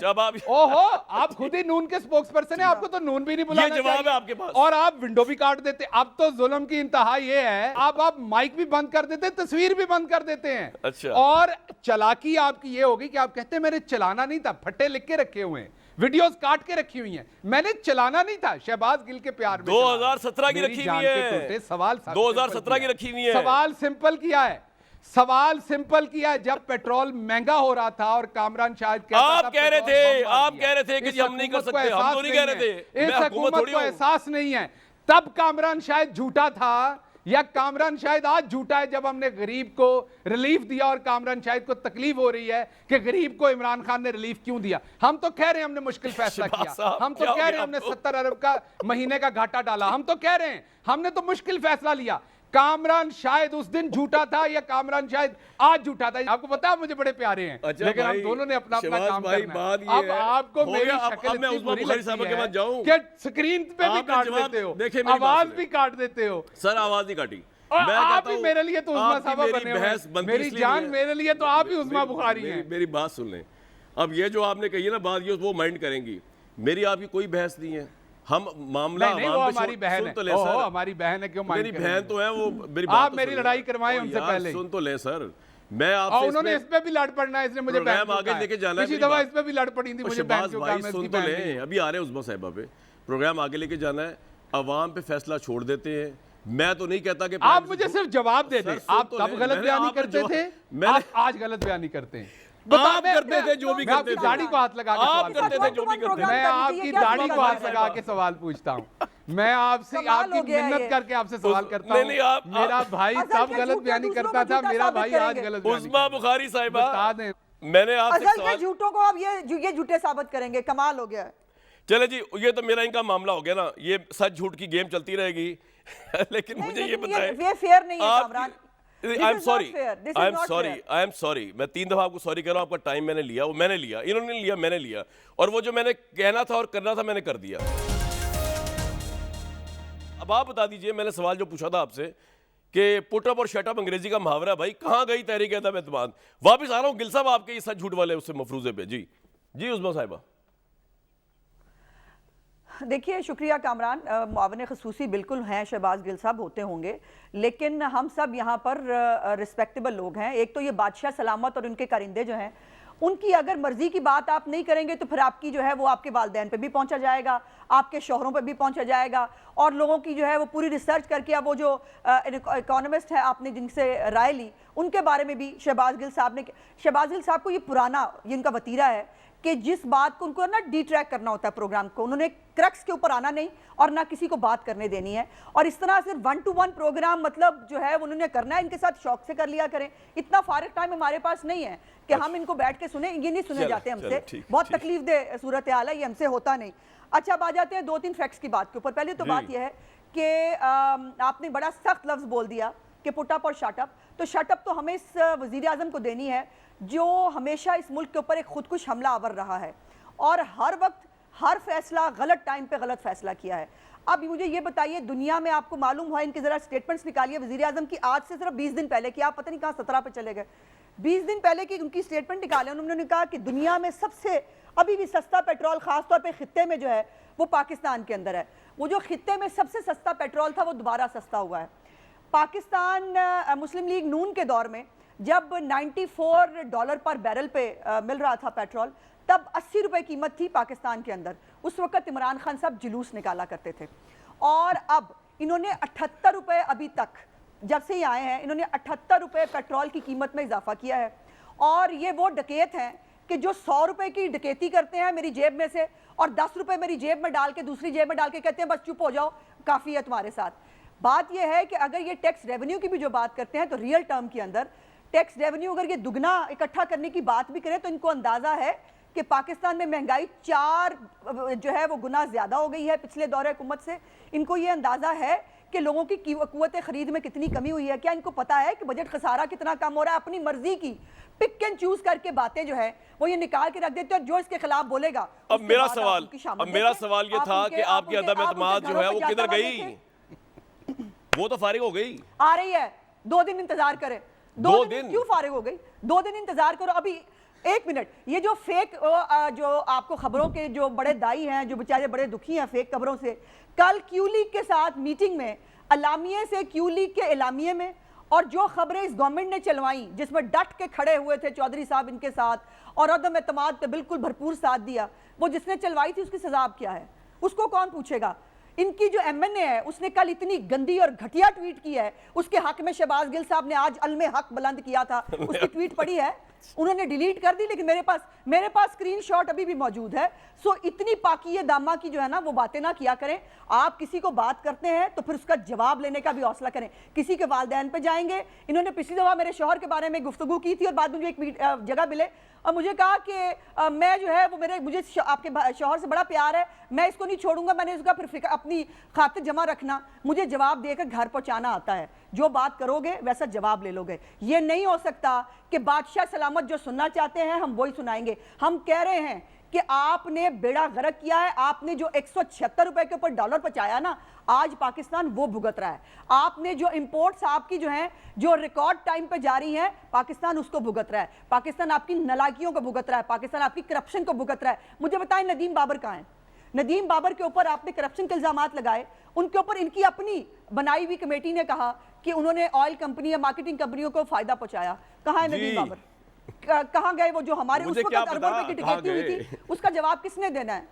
ओहो, आप खुद ही नून के स्पोक्स पर्सन है, आपको तो नून भी नहीं बुलाना। ये जवाब है आपके पास। और आप विंडो भी काट देते। अब तो जुल्म की इंतहा ये है, आप माइक भी बंद कर देते, तस्वीर भी बंद कर देते हैं। अच्छा। और चालाकी आपकी ये होगी कि आप कहते हैं मेरे चलाना नहीं था, फट्टे लिख के रखे हुए हैं, वीडियोस काट के रखी हुई हैं, मैंने चलाना नहीं था। शहबाज गिल के प्यार में 2017 की रखी हुई है, सवाल 2017 की रखी हुई है। सवाल सिंपल किया है, सवाल सिंपल किया है। जब पेट्रोल महंगा हो रहा था और कामरान शाहिद आप कह रहे थे कि हम नहीं कर सकते, हम तो नहीं कह रहे थे, इस हुकूमत को एहसास नहीं है। तब कामरान शाहिद झूठा था या कामरान शाहिद आज झूठा है जब हमने गरीब को रिलीफ दिया और कामरान शाहिद को तकलीफ हो रही है कि गरीब को इमरान खान ने रिलीफ क्यों दिया? हम तो कह रहे हैं हमने मुश्किल फैसला किया, हम तो कह रहे हैं हमने 70 अरब का महीने का घाटा डाला, हम तो कह रहे हैं हमने तो मुश्किल फैसला लिया। कामरान शाहिद उस दिन झूठा था या कामरान शाहिद आज झूठा था? आपको पता है मुझे बड़े प्यारे हैं, अच्छा लेकिन हम भाई, दोनों ने अपना अपना शहबाज काम भाई, करना बात है। ये अब है, आपको हो मेरी गया, शक्ल अब मैं इतनी उस्मा बुरी बुखारी लगती साहब के है पास जाऊं? कि स्क्रीन पे भी आपने काट जवाब- देते हो, देखिए मेरी बात आवाज सुनिए। भी काट देते हो। सर आवाज नहीं काटी, और मैं आप कहता ही हूं, मेरे लिए तो उस्मा आपकी साहबा मेरी बने हुए बहस हैं। बनती मेरी इसलिए जान नहीं है। मेरे लिए तो आप ही उस्मा बुखारी हैं। मेरी बात सुन लें। अब ये जो आपने कही है ना बात, ये वो माइंड करेंगी, मेरी आपकी कोई बहस नहीं है। हम मामला नहीं, वो आवाम पे हमारी बहन सुन है। तो ले ओहो, सर, हमारी बहन है, क्यों माइंड मेरी करेंगे? बहन तो है वो, मेरी आप बात तो मेरी सुन लड़ाई लें। करवाएं ओ उनसे यार, पहले ही। सुन तो ले सर, मैं और आपसे उन्होंने इस पे भी लड़ पड़ना है, इसने मुझे प्रोग्राम बहन क्यों आगे कहा है? लेके जाना है, पिछली मेरी दफा बात। इस पे भी लड़ पड़ी थी, मुझे बहन क्यों कहा? मैं सुन उसकी तो बहन ले, नहीं हूं। अभी आ रहे हैं उस्मा साहिबा पे, प्रोग्राम आगे लेके जाना है, अवाम पे फैसला छोड़ देते हैं। मैं तो नहीं कहता कि आप मुझे सिर्फ जवाब दे दें। सुन आप तो तब ले, गलत मैंने बयानी आप पे करते थे, मैंने- आप आज गलत बयानी करते हैं। आप करते थे जो भी मैं करते आपकी थे, दाढ़ी को हाथ लगा के आप सवाल करते पूछता थे जो भी हूं। करते थे। मैं आपकी दाढ़ी को हाथ लगा के सवाल पूछता हूं। मैं आपसे कमाल हो आपकी गया मिन्नत ये। करके आपसे सवाल करता नहीं, हूं। नहीं, आप- मेरा भाई असल तब के गलत झूठे बयानी दूसरों करता को था, झूठा मेरा साबित भाई आज करेंगे। गलत बयानी उस्मा करता है। बुखारी साहिबा, बता दें। मैंने आपसे असल के सवाल, झूठों को अब ये झूठे साबित करेंगे। कमाल हो गया है। चले जी, ये तो मेरा इनका मामला हो गया ना, ये सच झूठ की गेम चलती रहेगी। लेकिन नहीं, मुझे ये लेकिन बताएं, ये फेयर नहीं है आप- Kamran. This I is am not sorry, fair. This is I am not sorry, fair. I am sorry, मैं 3 दफा आपको सॉरी कर रहा हूं, आपका टाइम मैंने लिया, वो मैंने लिया, इन्होंने लिया, मैंने लिया, और वो जो मैंने कहना था और करना था मैंने कर दिया। अब आप बता दीजिए, मैंने सवाल जो पूछा था आपसे कि पुट अप और शट अप अंग्रेजी का मुहावरा है, भाई कहाँ गई तहरीक अदम एतमाद? वापिस आ रहा हूँ गिल साहब आपके इस सच झूठ वाले उससे मफरूजे पे। जी जी उस्मा साहिबा। देखिए, शुक्रिया कामरान। मुआवन खसूसी बिल्कुल हैं, शहबाज गिल साहब होते होंगे, लेकिन हम सब यहाँ पर रिस्पेक्टेबल लोग हैं। एक तो ये बादशाह सलामत और उनके कारिंदे जो हैं, उनकी अगर मर्जी की बात आप नहीं करेंगे तो फिर आपकी जो है वो आपके वालिदैन पे भी पहुंचा जाएगा, आपके शोहरों पे भी पहुंचा जाएगा, और लोगों की जो है वो पूरी रिसर्च करके, अब वो जो इकोनॉमिस्ट है आपने जिनसे राय ली, उनके बारे में भी शहबाज गिल साहब को ये पुराना ये इनका वतीरा है कि जिस बात को उनको ना डिट्रैक करना होता है प्रोग्राम को, उन्होंने क्रक्स के ऊपर आना नहीं और ना किसी को बात करने देनी है, और इस तरह सिर्फ 1-to-1 प्रोग्राम मतलब जो है उन्होंने करना है, इनके साथ शौक से कर लिया करें। इतना फारिग टाइम हमारे पास नहीं है कि हम इनको बैठ के सुने, ये नहीं सुने जाते हमसे, बहुत तकलीफ दे सूरत हाल है, ये हमसे होता नहीं। अच्छा, अब आ जाते हैं 2-3 फैक्ट्स की बात के ऊपर। पहले तो बात यह है कि आपने बड़ा सख्त लफ्ज बोल दिया कि पुट अप और शट अप, तो शट अप तो हमें इस वजीर आजम को देनी है जो हमेशा इस मुल्क के ऊपर एक खुदकुश हमला आवर रहा है और हर वक्त हर फैसला गलत टाइम पे गलत फैसला किया है। अब मुझे ये बताइए, दुनिया में आपको मालूम हुआ, इनके जरा स्टेटमेंट्स निकालिए वजीर आजम की आज से सिर्फ 20 दिन पहले की, आप पता नहीं कहाँ 17 पे चले गए, 20 दिन पहले की उनकी स्टेटमेंट निकाले। उन्होंने कहा कि दुनिया में सबसे अभी भी सस्ता पेट्रोल खासतौर पर खित्ते में जो है वो पाकिस्तान के अंदर है। वो जो खित्ते में सबसे सस्ता पेट्रोल था वो दोबारा सस्ता हुआ है। पाकिस्तान मुस्लिम लीग नून के दौर में जब $94 पर बैरल पे मिल रहा था पेट्रोल, तब 80 रुपए कीमत थी पाकिस्तान के अंदर। उस वक्त इमरान खान साहब जुलूस निकाला करते थे, और अब इन्होंने 78 रुपए अभी तक जब से ही आए हैं, इन्होंने 78 रुपए पेट्रोल की कीमत में इजाफा किया है। और ये वो डकैत हैं कि जो 100 रुपए की डकैती करते हैं मेरी जेब में से, और 10 रुपए मेरी जेब में डाल के दूसरी जेब में डाल के कहते हैं बस चुप हो जाओ, काफ़ी है तुम्हारे साथ। बात यह है कि अगर ये टैक्स रेवेन्यू की भी जो बात करते हैं तो रियल टर्म के अंदर टैक्स रेवेन्यू अगर ये दुगना इकट्ठा करने की बात भी करें तो इनको अंदाजा है कि पाकिस्तान में महंगाई 4 जो है वो गुना ज्यादा हो गई है पिछले दौरे हुकूमत से। इनको ये अंदाजा है कि लोगों की कुव्वत खरीद में कितनी कमी हुई है। क्या इनको पता है कि बजट खसारा कितना कम हो रहा है? अपनी मर्जी की पिक एंड चूज करके बातें जो है वो ये निकाल के रख देते हैं, और जो इसके खिलाफ बोलेगा। अब मेरा सवाल ये था कि आपकी अदम एतमाद जो है वो किधर गई? वो तो फारिग हो गई, आ रही है, 2 दिन इंतजार करें। 2 दिन क्यों फारिग हो गई? 2 दिन इंतजार करो। अभी 1 मिनट, ये जो फेक जो आपको खबरों के जो बड़े दाई हैं, जो बेचारे बड़े दुखी हैं फेक खबरों से, कल क्यू लीग के साथ मीटिंग में अलामिये से क्यू लीग के एलामिये में, और जो खबरें इस गवर्नमेंट ने चलवाई जिसमें डट के खड़े हुए थे चौधरी साहब इनके साथ और अदम एतमाद पे बिल्कुल भरपूर साथ दिया, वो जिसने चलवाई थी उसकी सजा क्या है? उसको कौन पूछेगा? इनकी जो एमएनए है उसने कल इतनी गंदी और घटिया ट्वीट की है, उसके हक में शहबाज गिल साहब ने आज अलमे हक बुलंद किया था, उसकी ट्वीट पढ़ी है? उन्होंने डिलीट कर दी, लेकिन मेरे पास स्क्रीनशॉट अभी भी मौजूद है। सो इतनी पाकिये दामा की जो है ना वो बातें ना किया करें। आप किसी को बात करते हैं तो फिर उसका जवाब लेने का भी हौसला करें। किसी के वालिदैन पे जाएंगे, इन्होंने पिछली दफा मेरे शौहर के बारे में गुफ्तगू की थी और बाद में मुझे एक जगह मिले और मुझे कहा कि मैं जो है वो मुझे आपके शौहर से बड़ा प्यार है, मैं इसको नहीं छोड़ूंगा। मैंने उसका फिर अपनी खातिर जमा रखना, मुझे जवाब देकर घर पहुंचाना आता है। जो बात करोगे वैसा जवाब ले लोगे। ये नहीं हो सकता कि बादशाह सलामत जो सुनना चाहते हैं हम वही सुनाएंगे। हम कह रहे हैं कि आपने बेड़ा गर्क किया है। आपने जो 176 रुपए के ऊपर डॉलर पहुंचाया ना, आज पाकिस्तान वो भुगत रहा है। आपने जो इंपोर्ट्स आपकी जो हैं जो रिकॉर्ड टाइम पे जारी हैं, पाकिस्तान उसको भुगत रहा है। पाकिस्तान आपकी नालायकियों को भुगत रहा है, पाकिस्तान आपकी करप्शन को भुगत रहा है। मुझे बताएं नदीम बाबर कहाँ है? नदीम बाबर के ऊपर आपने करप्शन के इल्जामात लगाए, उनके ऊपर इनकी अपनी बनाई हुई कमेटी ने कहा कि उन्होंने ऑयल कंपनी या मार्केटिंग कंपनियों को फायदा पहुंचाया। कहाँ है नदीम बाबर? कहाँ गए वो जो हमारे उस वक्त अरबों रुपए की डकैती हुई थी? उसका जवाब किसने देना है?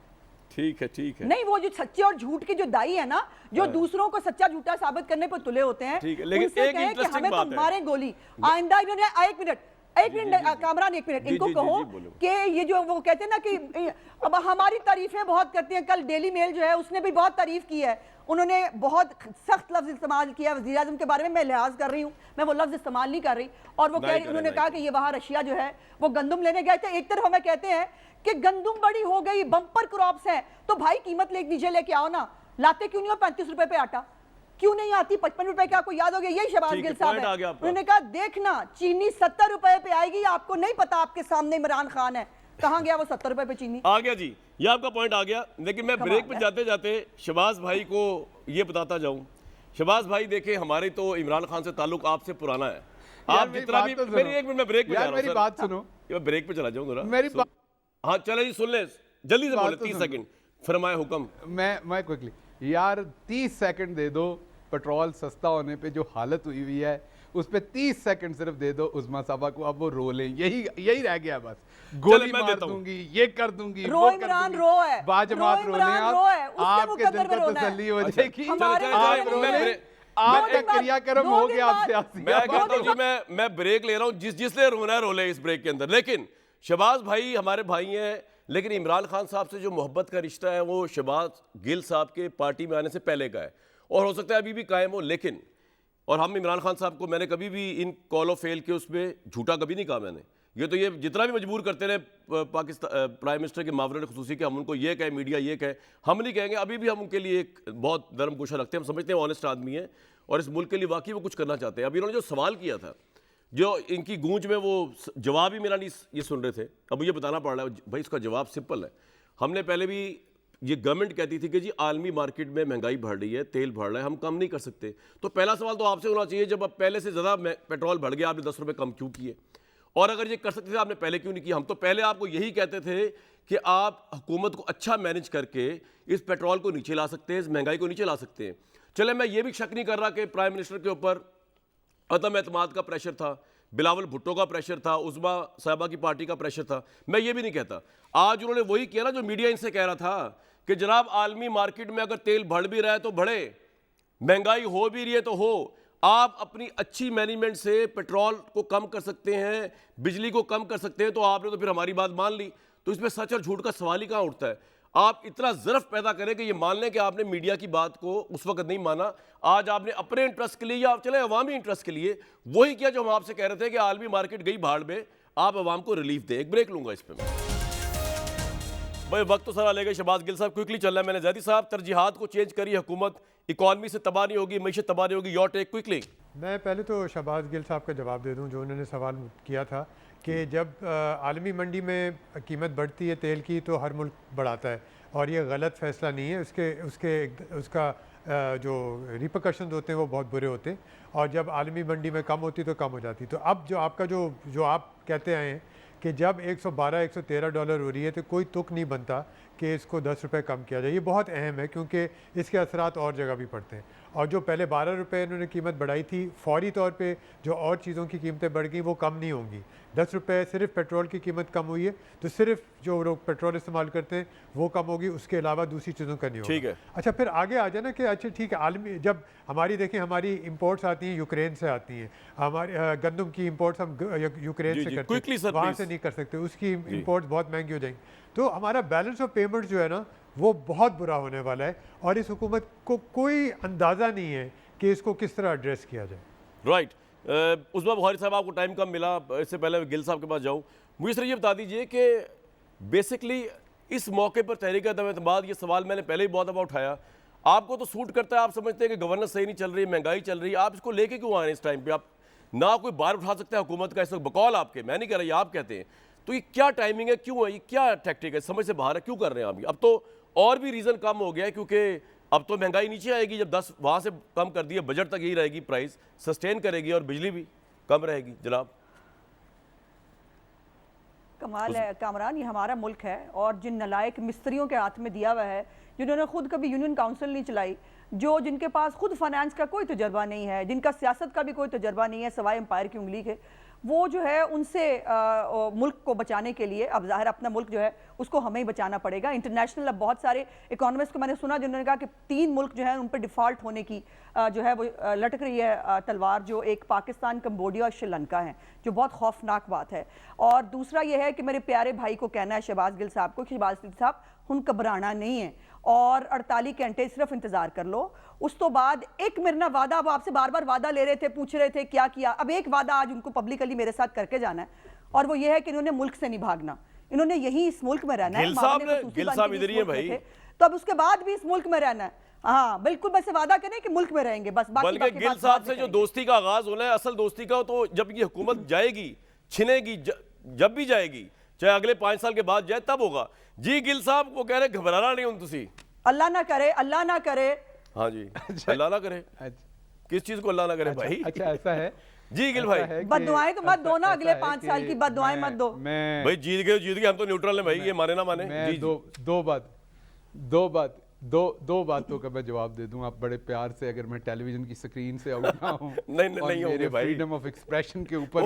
ठीक है नहीं, वो जो सच्चे और झूठ के जो दाई है ना, जो दूसरों को सच्चा झूठा साबित करने पर तुले होते हैं, लेकिन उनसे एक कहें कि इंटरेस्टिंग हमें तो बात है। मारे गोली। आइंदा इन्होंने एक मिनट कामरान, एक मिनट इनको कहो कि ये जो वो कहते हैं ना कि अब हमारी तारीफें बहुत करते हैं। कल डेली मेल जो है उसने भी बहुत तारीफ की है, उन्होंने बहुत सख्त लफ्ज इस्तेमाल किया वज़ीर आज़म के बारे में। मैं लिहाज कर रही हूँ, मैं वो लफ्ज इस्तेमाल नहीं कर रही। और वो कह रही, उन्होंने कहा कि ये वहाँ रशिया जो है वो गंदम लेने गए थे। एक तरफ हमें कहते हैं कि गंदम बड़ी हो गई, बम्पर क्रॉप्स हैं, तो भाई कीमत नीचे लेके आओ ना। लाते क्यों नहीं हो 35 रुपए पे आटा? क्यों नहीं आती 55 रुपए के? आपको याद हो गया, यही शहबाज गिल साहब है। उन्होंने कहा देखना चीनी 70 रुपए पे आएगी, आपको नहीं पता आपके सामने इमरान खान है। कहां गया वो 70 रुपए पे चीनी? आ गया जी, ये आपका पॉइंट आ गया। लेकिन मैं ब्रेक पे जाते जाते शहबाज भाई को ये बताता जाऊं। शहबाज भाई देखें, हमारे तो इमरान खान से ताल्लुक आपसे पुराना है। आप जितना भी मेरी एक मिनट में ब्रेक पे जा रहा हूं, मेरी बात सुनो, मैं ब्रेक पे चला जाऊं जरा। मेरी बात, हाँ चले जी, सुन ले जल्दी से बोले, 30 सेकंड फरमाए हुक्म। मैं क्विकली यार 30 सेकंड दे दो। पेट्रोल सस्ता होने पे जो हालत हुई है उस पे 30 सेकंड सिर्फ दे दो उस्मा साहबा को, अब वो रो लें। यही रह गया बस। गोली मार दूंगी, ये कर दूंगी, रो वो इमरान कर रो है, बाजमात रो लें आप, आपके दिल को तसल्ली हो जाएगी। आपका क्रियाक्रम हो गया आपसे। मैं कहता हूं जी, मैं ब्रेक ले रहा हूं। जिसने रोना है रो ले इस ब्रेक के अंदर। लेकिन शहबाज भाई हमारे भाई हैं, लेकिन इमरान खान साहब से जो मोहब्बत का रिश्ता है वो शहबाज गिल साहब के पार्टी में आने से पहले का है और हो सकता है अभी भी कायम हो। लेकिन और हम इमरान खान साहब को, मैंने कभी भी इन कॉल ऑफ फेल के उसमें झूठा कभी नहीं कहा मैंने। ये तो ये जितना भी मजबूर करते रहे पाकिस्तान प्राइम मिनिस्टर के मावरन खुसूसी के, हम उनको ये कहे, मीडिया ये कहे, हम नहीं कहेंगे। अभी भी हम उनके लिए एक बहुत नरम गोशा रखते हैं। हम समझते हैं ऑनेस्ट आदमी है और इस मुल्क के लिए वाकई वो कुछ करना चाहते हैं। अभी इन्होंने जो सवाल किया था, जो इनकी गूंज में वो जवाब ही मेरा नहीं ये सुन रहे थे, अब मुझे बताना पड़ रहा है भाई। इसका जवाब सिंपल है। हमने पहले भी, ये गवर्नमेंट कहती थी कि जी आलमी मार्केट में महंगाई बढ़ रही है, तेल बढ़ रहा है, हम कम नहीं कर सकते। तो पहला सवाल तो आपसे होना चाहिए, जब अब पहले से ज़्यादा पेट्रोल बढ़ गया, आपने 10 रुपये कम क्यों किए? और अगर ये कर सकते थे आपने पहले क्यों नहीं किया? हम तो पहले आपको यही कहते थे कि आप हुकूमत को अच्छा मैनेज करके इस पेट्रोल को नीचे ला सकते हैं, इस महंगाई को नीचे ला सकते हैं। चले, मैं ये भी शक नहीं कर रहा कि प्राइम मिनिस्टर के ऊपर अदम एतमाद का प्रेशर था, बिलावल भुट्टो का प्रेशर था, उस्मा साहबा की पार्टी का प्रेशर था। मैं ये भी नहीं कहता। आज उन्होंने वही किया ना जो मीडिया इनसे कह रहा था कि जनाब आलमी मार्केट में अगर तेल बढ़ भी रहा है तो बढ़े, महंगाई हो भी रही है तो हो। आप अपनी अच्छी मैनेजमेंट से पेट्रोल को कम कर सकते हैं, बिजली को कम कर सकते हैं। तो आपने तो फिर हमारी बात मान ली, तो इसमें सच और झूठ का सवाल ही कहाँ उठता है? आप इतना ज़र्फ पैदा करें कि ये मान लें कि आपने मीडिया की बात को उस वक्त नहीं माना। आज आपने अपने इंटरेस्ट के लिए या चले अवामी इंटरेस्ट के लिए वही किया जो हम आपसे कह रहे थे कि आलमी मार्केट गई भाड़ में, आप अवाम को रिलीफ दें। एक ब्रेक लूंगा इस पर भाई, वक्त तो सारा लेगा। शहबाज गिल साहब क्विकली चल रहा है। मैंने जैदी साहब तरजीहात को चेंज करी, हुकूमत इकॉनमी से तबाह नहीं होगी, मीशत तबाह नहीं होगी, योर टेक क्विकली। मैं पहले तो शहबाज गिल साहब का जवाब दे दूं जो उन्होंने सवाल किया था कि जब आलमी मंडी में कीमत बढ़ती है तेल की तो हर मुल्क बढ़ाता है, और ये गलत फैसला नहीं है। उसका जो रिपरकशंस होते हैं वो बहुत बुरे होते हैं, और जब आलमी मंडी में कम होती तो कम हो जाती। तो अब जो आपका जो आप कहते आए हैं कि जब 112 113 डॉलर हो रही है तो कोई तुक नहीं बनता कि इसको 10 रुपये कम किया जाए। ये बहुत अहम है क्योंकि इसके असरात और जगह भी पड़ते हैं। और जो पहले 12 रुपये इन्होंने कीमत बढ़ाई थी, फौरी तौर पे जो और चीज़ों की कीमतें बढ़ गई वो कम नहीं होंगी। 10 रुपये सिर्फ पेट्रोल की कीमत कम हुई है तो सिर्फ जो लोग पेट्रोल इस्तेमाल करते हैं वो कम होगी, उसके अलावा दूसरी चीज़ों का नहीं होगा। ठीक है। अच्छा, फिर आगे आ जाए ना कि अच्छा ठीक है, आलमी जब हमारी देखें हमारी इंपोर्ट्स आती हैं यूक्रेन से आती हैं, हमारी गंदम की इंपोर्ट्स हम यूक्रेन जी, से जी, करते quickly sir, हैं, वहाँ please। से नहीं कर सकते, उसकी इंपोर्ट्स बहुत महंगी हो जाएंगी। तो हमारा बैलेंस ऑफ पेमेंट जो है ना वो बहुत बुरा होने वाला है और इस हुकूमत को कोई अंदाज़ा नहीं है कि इसको किस तरह एड्रेस किया जाए। राइट। उस्मा बुखारी साहब, आपको टाइम कम मिला, इससे पहले गिल साहब के पास जाऊँ, मुझे सिर्फ ये बता दीजिए कि बेसिकली इस मौके पर तहरीक एतमाद, ये सवाल मैंने पहले ही बहुत दफ़ा उठाया, आपको तो सूट करता है, आप समझते हैं कि गवर्नेंस सही नहीं चल रही, महंगाई चल रही है, आप इसको लेके क्यों आए हैं इस टाइम पे? आप ना कोई बार उठा सकते हैं हुकूमत का इस वक्त, बकौल आपके, मैं नहीं कह रहा, ये आप कहते हैं, तो ये क्या टाइमिंग है, क्यों है, ये क्या टैक्टिक है, समझ से बाहर है, क्यों कर रहे हैं आप? अब तो और भी रीज़न कम हो गया है क्योंकि अब तो महंगाई नीचे आएगी, जब 10 वहाँ से कम कर दिए, बजट तक यही रहेगी, प्राइस सस्टेन करेगी और बिजली भी कम रहेगी। जनाब कमाल है कामरान, ये हमारा मुल्क है और जिन नलायक मिस्त्रियों के हाथ में दिया हुआ है, जिन्होंने खुद कभी यूनियन काउंसिल नहीं चलाई, जिनके पास खुद फाइनेंस का कोई तजर्बा नहीं है, जिनका सियासत का भी कोई तजर्बा नहीं है सिवाय एम्पायर की उंगली के, वो जो है उनसे मुल्क को बचाने के लिए अब ज़ाहिर अपना मुल्क जो है उसको हमें ही बचाना पड़ेगा। इंटरनेशनल अब बहुत सारे इकोनॉमिस्ट को मैंने सुना जिन्होंने कहा कि 3 मुल्क जो है उन पर डिफ़ॉल्ट होने की जो है वो लटक रही है तलवार, जो एक पाकिस्तान, कंबोडिया और श्रीलंका है, जो बहुत खौफनाक बात है। और दूसरा ये है कि मेरे प्यारे भाई को कहना है शहबाज गिल साहब को कि शहबाज गिल साहब हुन घबराना नहीं है और 48 घंटे सिर्फ इंतजार कर लो, उस तो बाद एक मिरना वादा, अब आपसे बार बार वादा ले रहे थे, पूछ रहे थे क्या किया, अब एक वादा आज उनको पब्लिकली मेरे साथ करके जाना है और वो ये है कि इन्होंने मुल्क से नहीं भागना, इन्होंने यही इस मुल्क में रहना है। गिल साहब इधर ही है भाई, तो अब उसके बाद भी इस मुल्क में रहना है। हाँ बिल्कुल, बस वादा करें कि मुल्क में रहेंगे बस। बल्कि गिल साहब से जो दोस्ती का आगाज होना है, असल दोस्ती का, तो जब ये हुकूमत जाएगी, छिनेगी, जब भी जाएगी, चाहे अगले 5 साल के बाद जाए, तब होगा। जी गिल साहब को कह रहे घबराना नहीं, तुसी अल्लाह ना करे, अल्लाह ना करे। हाँ जी, अल्लाह ना करे, किस चीज को अल्लाह ना करे भाई? अच्छा ऐसा है जी गिल भाई, बददुआएं तो मत दो ना, अगले 5 साल की बददुआएं मत दो। मैं भाई जीत गए, हम तो न्यूट्रल हैं भाई, ये माने ना माने। मैं जी दो बातों का मैं जवाब दे दूं। आप बड़े प्यार से, अगर मैं टेलीविजन की स्क्रीन से आऊँ नहीं होंगे भाई, फ्रीडम ऑफ एक्सप्रेशन के ऊपर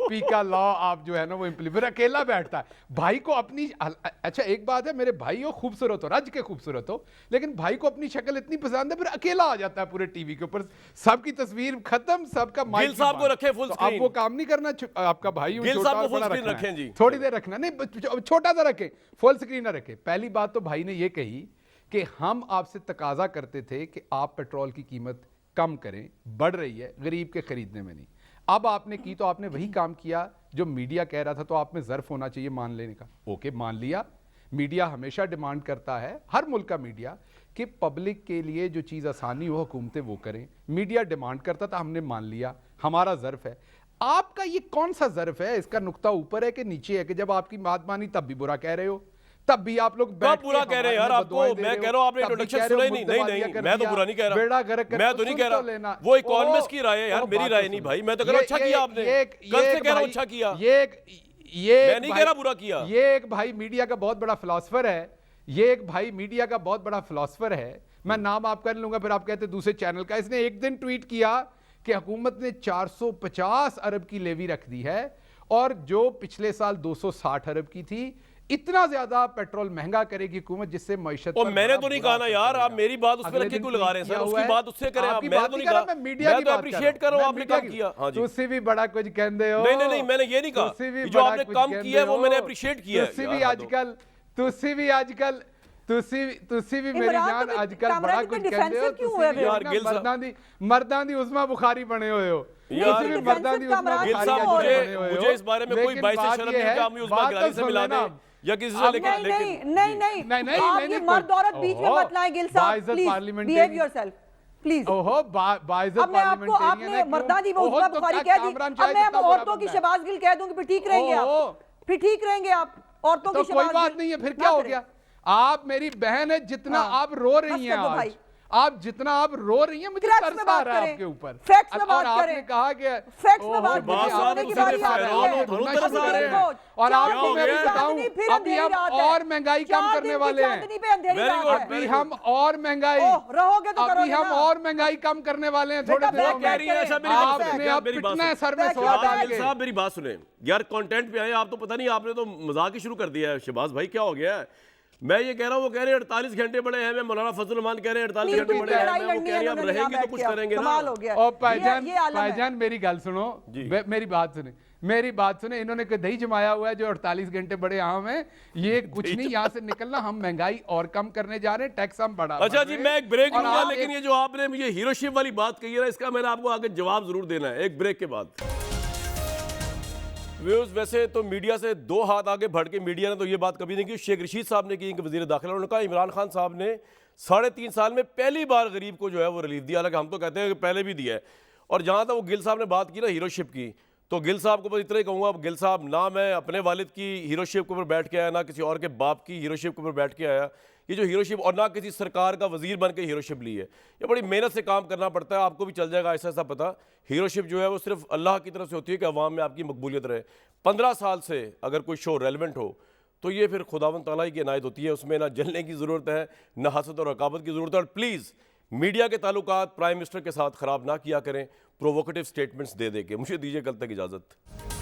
पीका लॉ आप जो है ना वो इम्प्लीमेंट, अकेला बैठता है भाई को अपनी। अच्छा एक बात है, मेरे भाई हो खूबसूरत हो, रज के खूबसूरत हो, लेकिन भाई को अपनी शक्ल इतनी पसंद है, फिर अकेला आ जाता है पूरे टीवी के ऊपर, सबकी तस्वीर खत्म, सबका माइक। गिल साहब को रखे फुल स्क्रीन, आप वो काम नहीं करना, आपका भाई गिल साहब को फुल स्क्रीन रखें जी, थोड़ी देर रखना, नहीं छोटा सा रखें, फुल स्क्रीन ना रखें। पहली बात तो भाई ने ये कही कि हम आपसे तकाजा करते थे कि आप पेट्रोल की कीमत कम करें, बढ़ रही है, गरीब के खरीदने में नहीं। अब आपने की तो आपने वही काम किया जो मीडिया कह रहा था, तो आप में ज़र्फ होना चाहिए मान लेने का। ओके, मान लिया। मीडिया हमेशा डिमांड करता है, हर मुल्क का मीडिया, कि पब्लिक के लिए जो चीज़ आसानी हो हुकूमतें वो करें। मीडिया डिमांड करता था, हमने मान लिया, हमारा ज़र्फ है। आपका ये कौन सा ज़र्फ है? इसका नुक्ता ऊपर है कि नीचे है? कि जब आपकी बात मानी तब भी बुरा कह रहे हो, तब भी आप लोग कब बुरा कह रहे हैं यार? आपको मैं कह रहा हूं, आपने इंट्रोडक्शन सुना ही नहीं। नहीं मैं तो बुरा नहीं कह रहा, मैं तो नहीं कह रहा, वो इकोनॉमिस्ट की राय है यार, मेरी राय नहीं भाई। मैं तो कह रहा अच्छा किया आपने, कल से कह रहा हूं अच्छा किया, ये मैं नहीं कह रहा बुरा किया। ये एक भाई मीडिया का बहुत बड़ा फिलॉसफर है, ये एक भाई मीडिया का बहुत बड़ा फिलॉसफर है, मैं नाम आप कर लूंगा, फिर आप कहते दूसरे चैनल का। इसने एक दिन ट्वीट किया कि हुकूमत ने 450 अरब की लेवी रख दी है, और जो पिछले साल 260 अरब की थी। इतना ज्यादा पेट्रोल महंगा करेगी हुकूमत, जिससे मईशत। और मैंने तो नहीं कहा ना यार, आप मेरी बात उस पर रखे क्यों लगा रहे हैं सर? उसकी बात उससे करें आप, मैं तो नहीं कहा, मैं तो अप्रिशिएट कर रहा हूं आपने काम किया। हां जी, तुसी भी बड़ा कुछ कहंदे हो। नहीं मैंने ये नहीं कहा, जो आपने काम किया है वो मैंने अप्रिशिएट किया है। तुसी भी आजकल तुसी भी मेरी जान आजकल बड़ा कुछ कहंदे हो यार। मर्दां दी उस्मा बुखारी बने हुए हो यार, मर्दां दी उस्मा बुखारी। मुझे इस बारे में कोई बात से शर्म नहीं है कि हम उस्मा बुखारी से मिला दें या किसी से, लेकिन नहीं मर्द औरत बीच में मत लाएं गिल साहब, प्लीज बिहेव योरसेल्फ प्लीज। ओहो बाइज्जत अब मैं आपको, आपने मर्दानी वो उस्मा बुखारी कह दी, अब मैं औरतों की शहबाज गिल कह दूंगी, फिर ठीक रहेंगे आप, फिर ठीक रहेंगे आप। औरतों की कोई बात नहीं है, फिर क्या हो गया? आप मेरी बहन है, जितना आप रो रही हैं आज, आप जितना आप रो रही हैं मुझे Facts में तरस आ बात रहा है करें। आपके ऊपर। Facts में और बात आपने करें। कहा कि Facts में ओहो, बात मुझे करें। आप होने की मुझे बारी आ रही हैरान है। हो, ढूंढना अभी शुरू कर रहे देखो, हैं। और चार आपको दिन मैं की बताऊं, चांदनी फिर अभी अंधेरी हम रात है। और महंगाई कम चार करने दिन की वाले हैं। चांदनी पे अंधेरी Very रात good, है। अभी हम और महंगाई ओह, रहोगे तो अभी करोगे हम ना। और महंगाई कम करने वाले हैं थोड़े बेटा, दिनों बैक में। कह रही है ऐसा, मेरी बात सुने, आपने क्या अब मेरी बात पिटना है सुने? सर में बैक स्वाद बैक। डाल गिल के। साहब मेरी बात सुने यार, कंटेंट पे आए आप तो पता नहीं, आपने तो मजाक ही शुरू कर दिया है। शहबाज भाई क्या हो गया है? मैं ये कह रहा हूँ, वो कह रहे हैं 48 घंटे बड़े हैं, मैं मौलाना फजल रहमान कह रहे हैं 48 घंटे बड़े हैं, लड़ाई मैं वो लड़नी कह है, रही हैं अब इन्होंने रहेंगे यहाँ तो कुछ बैठ के। करेंगे कमाल ना। हो गया। और भाईजान ये आलम है। भाईजान मेरी बात सुनो, मेरी बात सुने, मेरी बात सुने। इन्होंने कोई दही जमाया हुआ है जो 48 घंटे बड़े आम है, ये कुछ नहीं, यहाँ से निकलना। हम महंगाई और कम करने जा रहे हैं, टैक्स हम बढ़ा अच्छा जी, मैं एक ब्रेक और लूंगा, आप लेकिन ये जो आपने मुझे हीरोशिप वाली बात कही है ना, इसका मैंने आपको आगे जवाब जरूर देना है एक ब्रेक के बाद। व्यूज, वैसे तो मीडिया से दो हाथ आगे बढ़ के मीडिया ने तो ये बात कभी नहीं की। शेख रशीद साहब ने की, इनके वजीर दाखिला, उन्होंने कहा इमरान खान साहब ने 3.5 साल में पहली बार गरीब को जो है वो रिलीफ दिया। हालांकि हम तो कहते हैं कि पहले भी दिया है। और जहाँ तक वो गिल साहब ने बात की ना हीरोशिप की, तो गिल साहब को बस इतना ही कहूँगा, गिल साहब ना मैं अपने वालिद की हीरोशिप के ऊपर बैठ के आया, ना किसी और के बाप की हीरोशिप के ऊपर बैठ के आया। ये जो हीरोशिप, और ना किसी सरकार का वजीर बन के हीरोशिप ली है। ये बड़ी मेहनत से काम करना पड़ता है, आपको भी चल जाएगा ऐसा ऐसा पता। हीरोशिप जो है वो सिर्फ अल्लाह की तरफ से होती है कि अवाम में आपकी मकबूलियत रहे। 15 साल से अगर कोई शो रेलिवेंट हो तो ये फिर खुदावंद ताला की इनायत होती है, उसमें ना जलने की ज़रूरत है, ना हसद और रकाबत की ज़रूरत है। और प्लीज़ मीडिया के ताल्लुकात प्राइम मिनिस्टर के साथ ख़राब ना किया करें प्रोवोकेटिव स्टेटमेंट्स दे के। मुझे दीजिए कल तक इजाज़त।